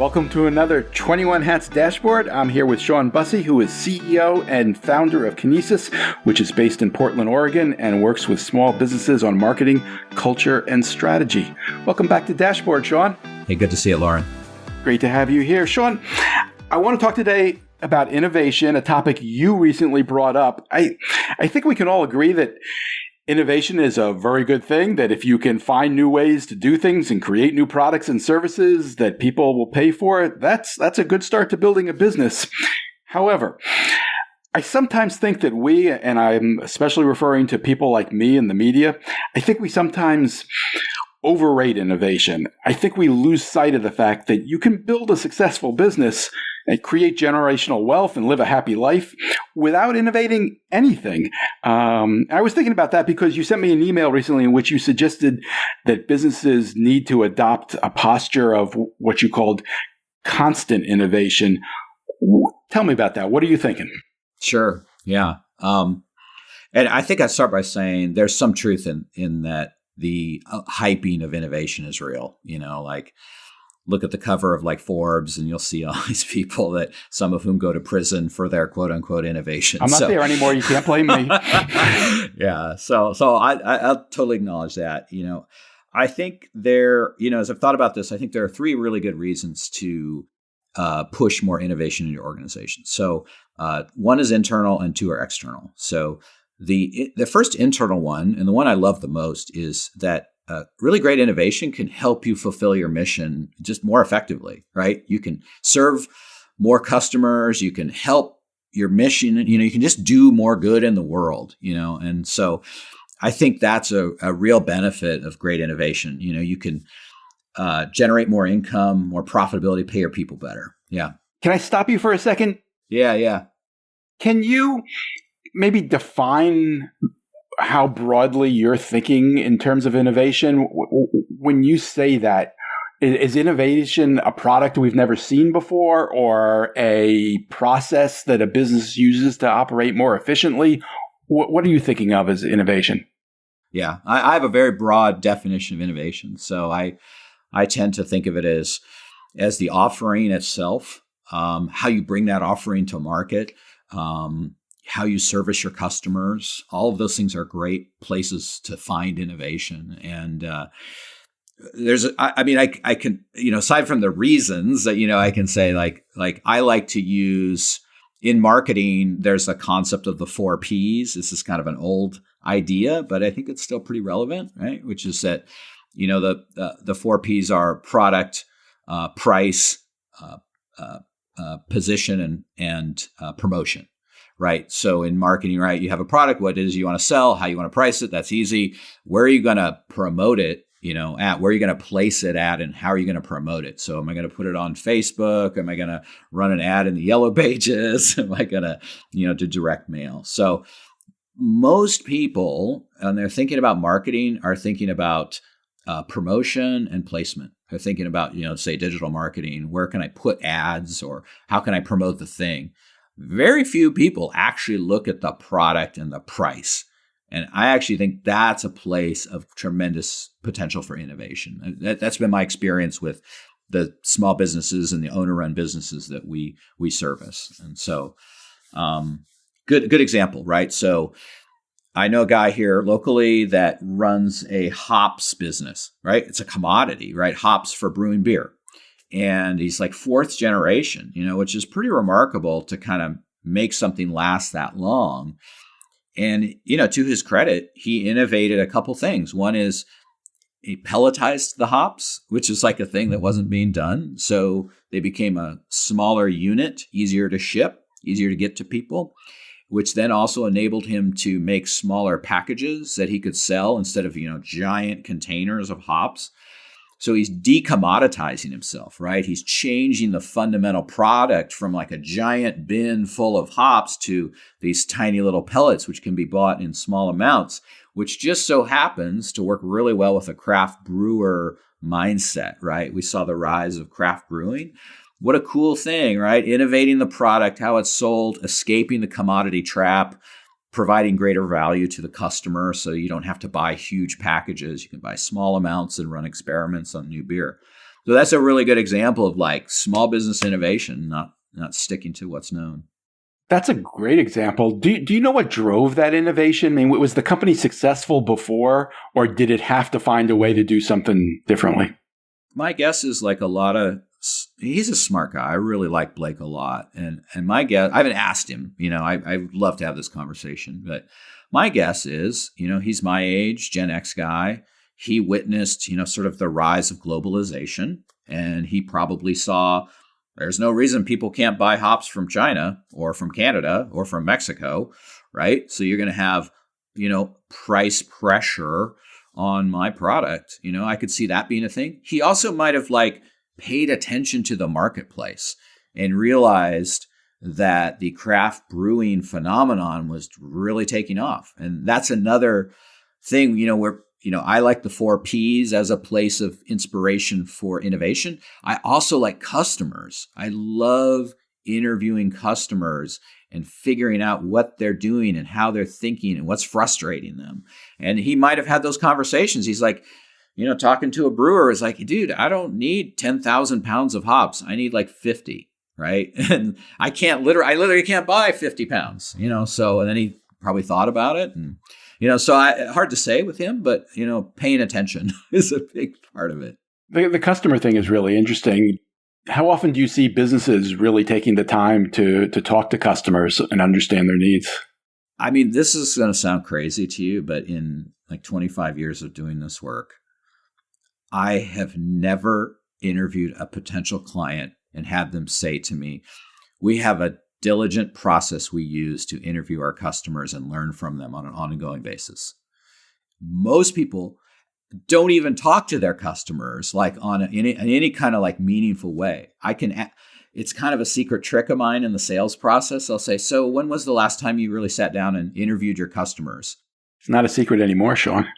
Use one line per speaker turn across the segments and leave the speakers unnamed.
Welcome to another 21 Hats Dashboard. I'm here with Shawn Busse, who is CEO and founder of Kinesis, which is based in Portland, Oregon, and works with small businesses on marketing, culture, and strategy. Welcome back to Dashboard, Shawn.
Hey, good to see you, Lauren.
Great to have you here. Shawn, I want to talk today about innovation, a topic you recently brought up. I think we can all agree that innovation is a very good thing, that if you can find new ways to do things and create new products and services that people will pay for, that's a good start to building a business. However, I sometimes think that we, and I'm especially referring to people like me in the media, I think we sometimes overrate innovation. I think we lose sight of the fact that you can build a successful business and create generational wealth and live a happy life without innovating anything. I was thinking about that because you sent me an email recently in which you suggested that businesses need to adopt a posture of what you called constant innovation. Tell me about that. What are you thinking?
Sure. Yeah. And I think I'd start by saying there's some truth in that the hyping of innovation is real. You know, like, look at the cover of like Forbes and you'll see all these people that some of whom go to prison for their quote unquote innovation.
I'm not there anymore. You can't blame me.
Yeah. So I'll totally acknowledge that. You know, I think as I've thought about this, I think there are three really good reasons to push more innovation in your organization. So one is internal and two are external. So the first internal one, and the one I love the most, is that really great innovation can help you fulfill your mission just more effectively, right? You can serve more customers, you can help your mission, you can just do more good in the world, and so I think that's a real benefit of great innovation. You can generate more income, more profitability, pay your people better. Yeah.
Can I stop you for a second?
Yeah.
Can you maybe define how broadly you're thinking in terms of innovation? When you say that, is innovation a product we've never seen before or a process that a business uses to operate more efficiently? What are you thinking of as innovation?
Yeah, I have a very broad definition of innovation. So I tend to think of it as the offering itself, how you bring that offering to market, how you service your customers. All of those things are great places to find innovation. And I can, aside from the reasons that, I can say like I like to use in marketing, there's a concept of the 4 Ps. This is kind of an old idea, but I think it's still pretty relevant, right? Which is that, the 4 Ps are product, price, position, and promotion. Right. So in marketing, right, you have a product, what it is you want to sell, how you want to price it. That's easy. Where are you going to promote it, at? Where are you going to place it at? And how are you going to promote it? So am I going to put it on Facebook? Am I going to run an ad in the yellow pages? Am I going to, do direct mail? So most people, when they're thinking about marketing, are thinking about promotion and placement. They're thinking about, say digital marketing. Where can I put ads or how can I promote the thing? Very few people actually look at the product and the price. And I actually think that's a place of tremendous potential for innovation. That's been my experience with the small businesses and the owner-run businesses that we service. And so good example, right? So I know a guy here locally that runs a hops business, right? It's a commodity, right? Hops for brewing beer. And he's like 4th generation, which is pretty remarkable to kind of make something last that long. And, to his credit, he innovated a couple things. One is he pelletized the hops, which is like a thing that wasn't being done. So they became a smaller unit, easier to ship, easier to get to people, which then also enabled him to make smaller packages that he could sell instead of, giant containers of hops. So he's decommoditizing himself, right? He's changing the fundamental product from like a giant bin full of hops to these tiny little pellets, which can be bought in small amounts, which just so happens to work really well with a craft brewer mindset, right? We saw the rise of craft brewing. What a cool thing, right? Innovating the product, how it's sold, escaping the commodity trap, providing greater value to the customer so you don't have to buy huge packages. You can buy small amounts and run experiments on new beer. So that's a really good example of like small business innovation, not sticking to what's known.
That's a great example. Do you know what drove that innovation? I mean, was the company successful before, or did it have to find a way to do something differently?
My guess is like he's a smart guy. I really like Blake a lot. And my guess, I haven't asked him, I'd love to have this conversation, but my guess is, he's my age, Gen X guy. He witnessed, sort of the rise of globalization, and he probably saw there's no reason people can't buy hops from China or from Canada or from Mexico, right? So you're going to have, price pressure on my product. I could see that being a thing. He also might have like paid attention to the marketplace and realized that the craft brewing phenomenon was really taking off. And that's another thing, where I like the 4 Ps as a place of inspiration for innovation. I also like customers. I love interviewing customers and figuring out what they're doing and how they're thinking and what's frustrating them. And he might have had those conversations. He's like, talking to a brewer is like, dude, I don't need 10,000 pounds of hops. I need like 50, right? And I literally can't buy 50 pounds, so, and then he probably thought about it and, so hard to say with him, but, paying attention is a big part of it.
The customer thing is really interesting. How often do you see businesses really taking the time to talk to customers and understand their needs?
I mean, this is going to sound crazy to you, but in like 25 years of doing this work, I have never interviewed a potential client and had them say to me, we have a diligent process we use to interview our customers and learn from them on an ongoing basis. Most people don't even talk to their customers like in any kind of like meaningful way. It's kind of a secret trick of mine in the sales process. I'll say, so when was the last time you really sat down and interviewed your customers?
It's not a secret anymore, Shawn.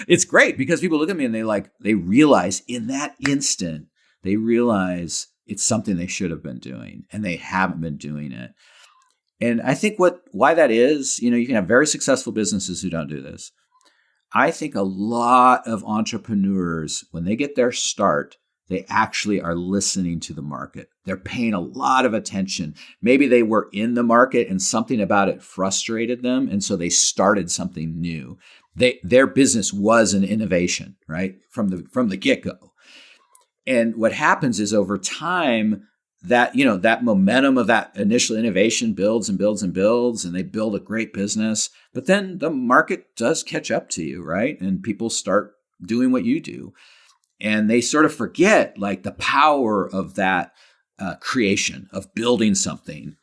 It's great because people look at me and they realize in that instant, it's something they should have been doing and they haven't been doing it. And I think why that is, you can have very successful businesses who don't do this. I think a lot of entrepreneurs, when they get their start, they actually are listening to the market. They're paying a lot of attention. Maybe they were in the market and something about it frustrated them. And so they started something new. Their business was an innovation, right? From the get-go. And what happens is over time, that momentum of that initial innovation builds and builds and builds, and they build a great business. But then the market does catch up to you, right? And people start doing what you do. And they sort of forget like the power of that creation, of building something,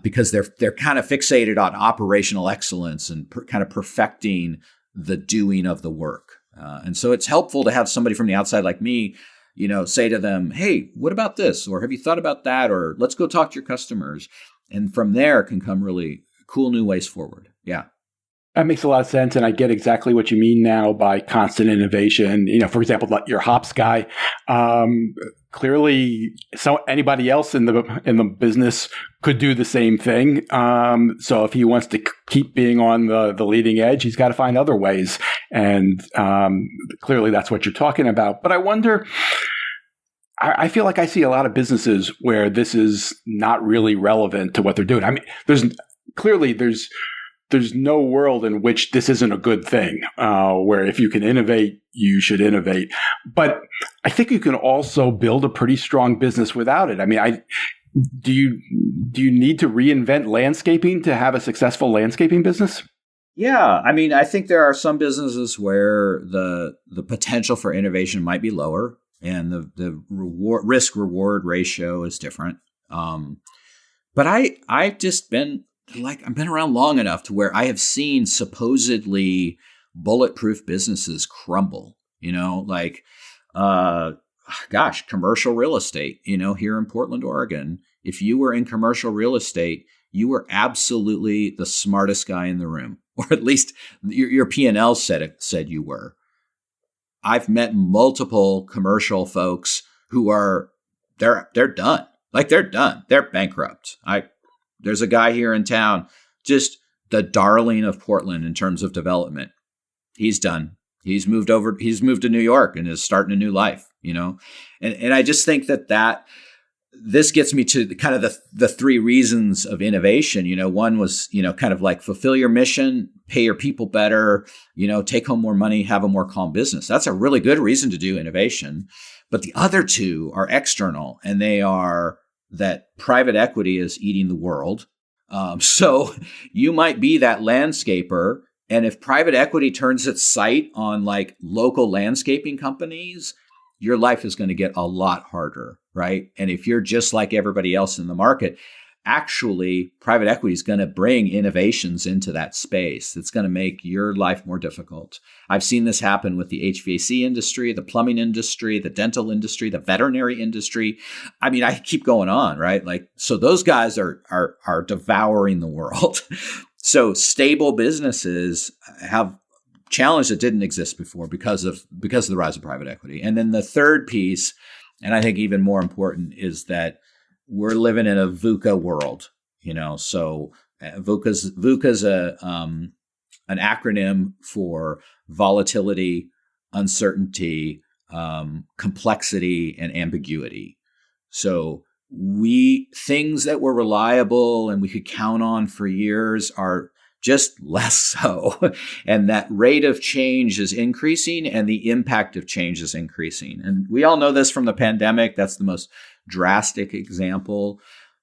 because they're kind of fixated on operational excellence and kind of perfecting the doing of the work. And so it's helpful to have somebody from the outside like me, say to them, hey, what about this? Or have you thought about that? Or let's go talk to your customers. And from there can come really cool new ways forward. Yeah.
That makes a lot of sense. And I get exactly what you mean now by constant innovation. For example, like your hops guy, clearly anybody else in the business could do the same thing. So if he wants to keep being on the leading edge, he's got to find other ways. And clearly that's what you're talking about. But I wonder, I feel like I see a lot of businesses where this is not really relevant to what they're doing. I mean, there's no world in which this isn't a good thing, where if you can innovate, you should innovate. But I think you can also build a pretty strong business without it. I mean, do you need to reinvent landscaping to have a successful landscaping business?
Yeah. I mean, I think there are some businesses where the potential for innovation might be lower and the risk reward ratio is different. But I've just been I've been around long enough to where I have seen supposedly bulletproof businesses crumble, commercial real estate, here in Portland, Oregon. If you were in commercial real estate, you were absolutely the smartest guy in the room, or at least your P&L said you were. I've met multiple commercial folks who they're done. They're done. They're bankrupt. There's a guy here in town, just the darling of Portland in terms of development. He's done. He's moved to New York and is starting a new life, and I just think that this gets me to kind of the three reasons of innovation. One was, kind of like fulfill your mission, pay your people better, take home more money, have a more calm business. That's a really good reason to do innovation. But the other two are external, and they are that private equity is eating the world. So you might be that landscaper. And if private equity turns its sight on like local landscaping companies, your life is going to get a lot harder, right? And if you're just like everybody else in the market, actually private equity is going to bring innovations into that space. It's going to make your life more difficult. I've seen this happen with the HVAC industry, the plumbing industry, the dental industry, the veterinary industry. I mean, I keep going on, right? Like, so those guys are devouring the world. So stable businesses have challenge that didn't exist before because of the rise of private equity. And then the third piece, and I think even more important, is that we're living in a VUCA world. So VUCA's an acronym for volatility, uncertainty, complexity, and ambiguity. So things that were reliable and we could count on for years are just less so. And that rate of change is increasing and the impact of change is increasing. And we all know this from the pandemic. That's the most drastic example.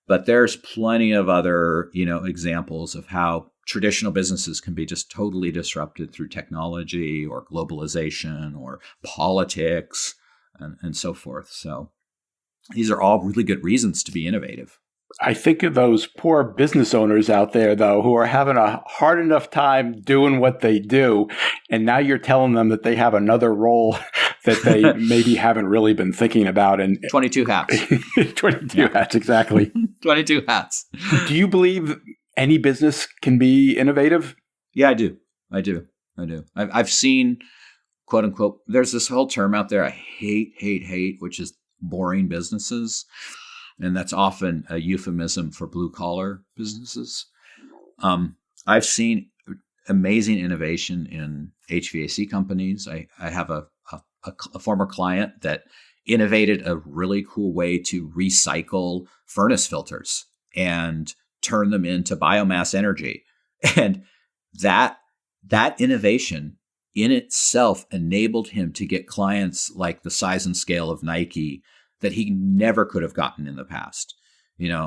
But there's plenty of other, examples of how traditional businesses can be just totally disrupted through technology or globalization or politics and so forth. So these are all really good reasons to be innovative.
I think of those poor business owners out there, though, who are having a hard enough time doing what they do. And now you're telling them that they have another role that they maybe haven't really been thinking about. And
22 hats.
22 hats, exactly.
22 hats.
Do you believe any business can be innovative?
Yeah, I do. I've seen, quote unquote, there's this whole term out there I hate, which is boring businesses. And that's often a euphemism for blue collar businesses. I've seen amazing innovation in HVAC companies. I have a former client that innovated a really cool way to recycle furnace filters and turn them into biomass energy. And that innovation in itself enabled him to get clients like the size and scale of Nike that he never could have gotten in the past.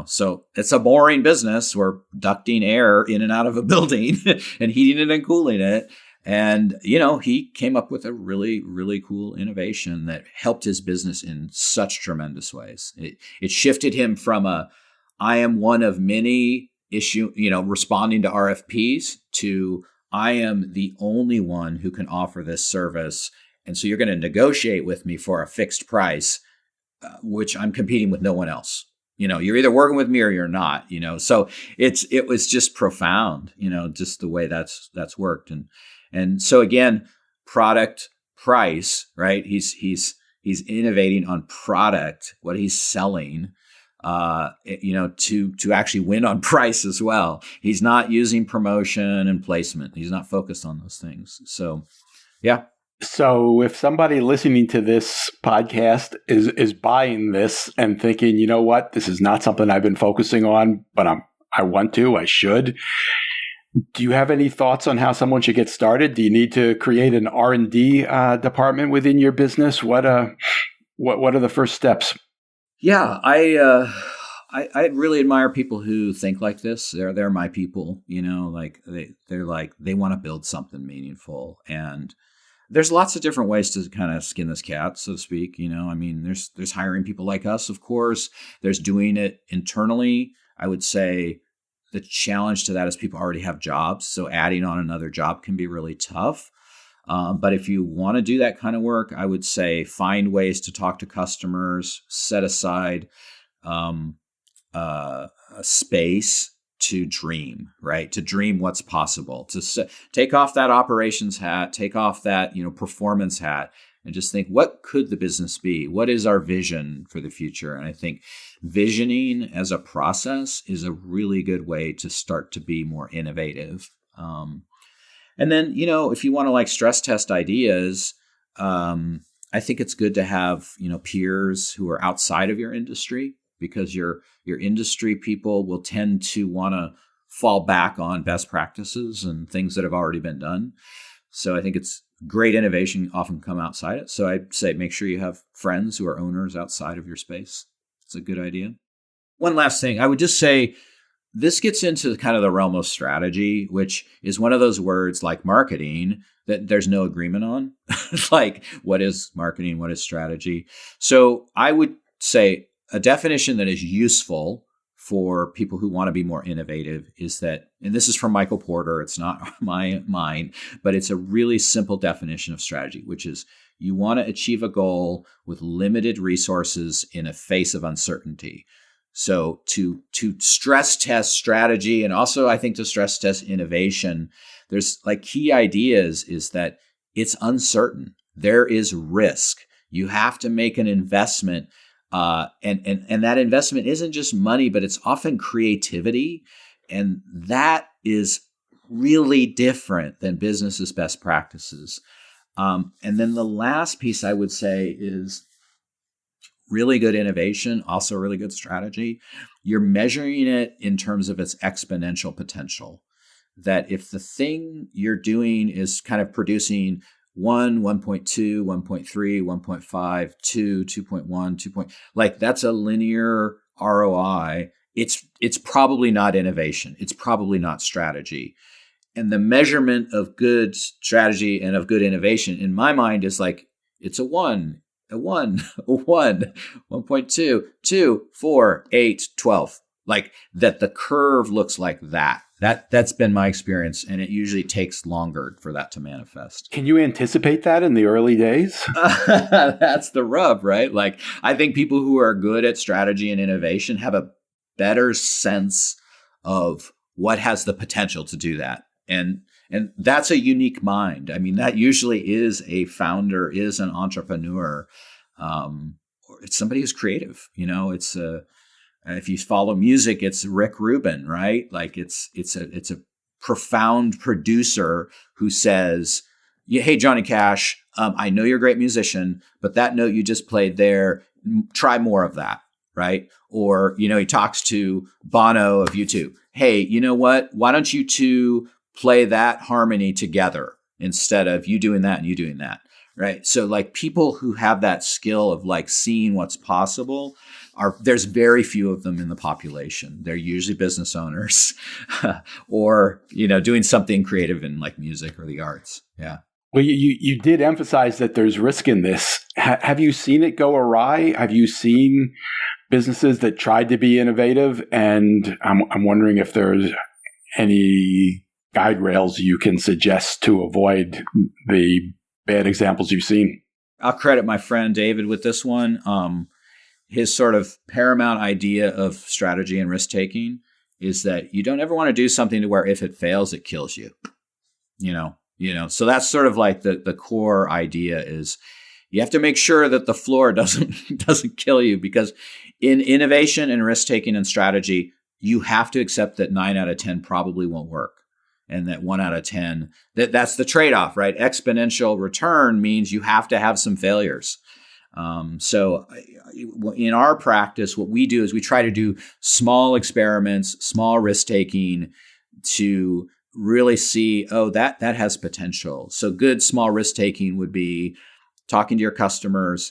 So it's a boring business. We're ducting air in and out of a building and heating it and cooling it. And, he came up with a really, really cool innovation that helped his business in such tremendous ways. It shifted him from I am one of many responding to RFPs to I am the only one who can offer this service. And so you're going to negotiate with me for a fixed price, which I'm competing with no one else. You're either working with me or you're not, so it was just profound, just the way that's worked. And so again, product price, right? He's innovating on product, what he's selling, to actually win on price as well. He's not using promotion and placement. He's not focused on those things. So, yeah.
So if somebody listening to this podcast is buying this and thinking, you know what, this is not something I've been focusing on, but I should. Do you have any thoughts on how someone should get started? Do you need to create an R&D department within your business? What are the first steps?
Yeah, I really admire people who think like this. They're my people, like they want to build something meaningful. And there's lots of different ways to kind of skin this cat, so to speak. There's hiring people like us, of course. There's doing it internally. I would say the challenge to that is people already have jobs. So adding on another job can be really tough. But if you want to do that kind of work, I would say find ways to talk to customers, set aside a space to dream, right? To dream what's possible, to take off that operations hat, take off that, performance hat, and just think, what could the business be? What is our vision for the future? And I think visioning as a process is a really good way to start to be more innovative. And And then, if you want to like stress test ideas, I think it's good to have, peers who are outside of your industry, because your industry people will tend to want to fall back on best practices and things that have already been done. So I think it's great innovation often come outside it. So I'd say make sure you have friends who are owners outside of your space. It's a good idea. One last thing, I would just say this gets into kind of the realm of strategy, which is one of those words like marketing that there's no agreement on. Like, what is marketing? What is strategy? So I would say a definition that is useful for people who want to be more innovative is that, and this is from Michael Porter, it's not mine, but it's a really simple definition of strategy, which is you want to achieve a goal with limited resources in a face of uncertainty. So to stress test strategy, and also I think to stress test innovation, there's like key ideas is that it's uncertain. There is risk. You have to make an investment. And that investment isn't just money, but it's often creativity. And that is really different than business's best practices. And then the last piece I would say is really good innovation, also really good strategy. You're measuring it in terms of its exponential potential. That if the thing you're doing is kind of producing 1, 1.2, 1.3, 1.5, 2, 2.1, 2. Like that's a linear ROI. It's probably not innovation. It's probably not strategy. And the measurement of good strategy and of good innovation in my mind is like, it's a 1, a 1, a 1, 1.2, 2, 4, 8, 12. Like that the curve looks like that. That's been my experience, and it usually takes longer for that to manifest.
Can you anticipate that in the early days?
That's the rub, right? Like, I think people who are good at strategy and innovation have a better sense of what has the potential to do that. And that's a unique mind. I mean, that usually is a founder, is an entrepreneur, or it's somebody who's creative. It's if you follow music, it's Rick Rubin, right? Like it's a profound producer who says, "Hey, Johnny Cash, I know you're a great musician, but that note you just played there, try more of that." Right? Or, he talks to Bono of U2. "Hey, you know what? Why don't you two play that harmony together instead of you doing that and you doing that?" Right? So like people who have that skill of like seeing what's possible there's very few of them in the population. They're usually business owners or, doing something creative in like music or the arts. Yeah.
Well, you did emphasize that there's risk in this. Have you seen it go awry? Have you seen businesses that tried to be innovative? And I'm wondering if there's any guide rails you can suggest to avoid the bad examples you've seen.
I'll credit my friend David with this one. His sort of paramount idea of strategy and risk taking is that you don't ever want to do something to where if it fails, it kills you. So that's sort of like the core idea is you have to make sure that the floor doesn't kill you, because in innovation and risk taking and strategy, you have to accept that 9 out of 10 probably won't work. And that 1 out of 10, that's the trade-off, right? Exponential return means you have to have some failures. So in our practice, what we do is we try to do small experiments, small risk-taking to really see, that has potential. So good small risk-taking would be talking to your customers,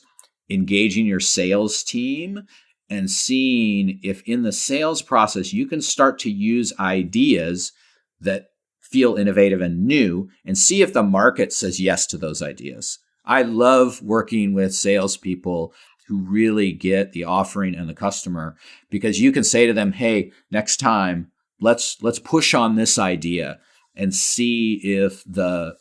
engaging your sales team, and seeing if in the sales process you can start to use ideas that feel innovative and new, and see if the market says yes to those ideas. I love working with salespeople who really get the offering and the customer, because you can say to them, "Hey, next time, let's push on this idea and see if the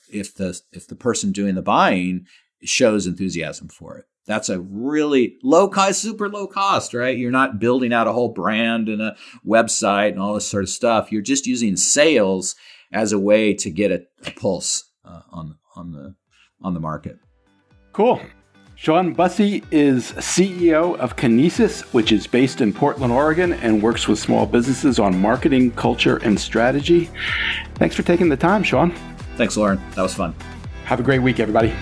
person doing the buying shows enthusiasm for it." That's a really low cost, super low cost, right? You're not building out a whole brand and a website and all this sort of stuff. You're just using sales as a way to get a pulse on the market.
Cool. Shawn Busse is CEO of Kinesis, which is based in Portland, Oregon, and works with small businesses on marketing, culture, and strategy. Thanks for taking the time, Shawn.
Thanks, Lauren. That was fun.
Have a great week, everybody.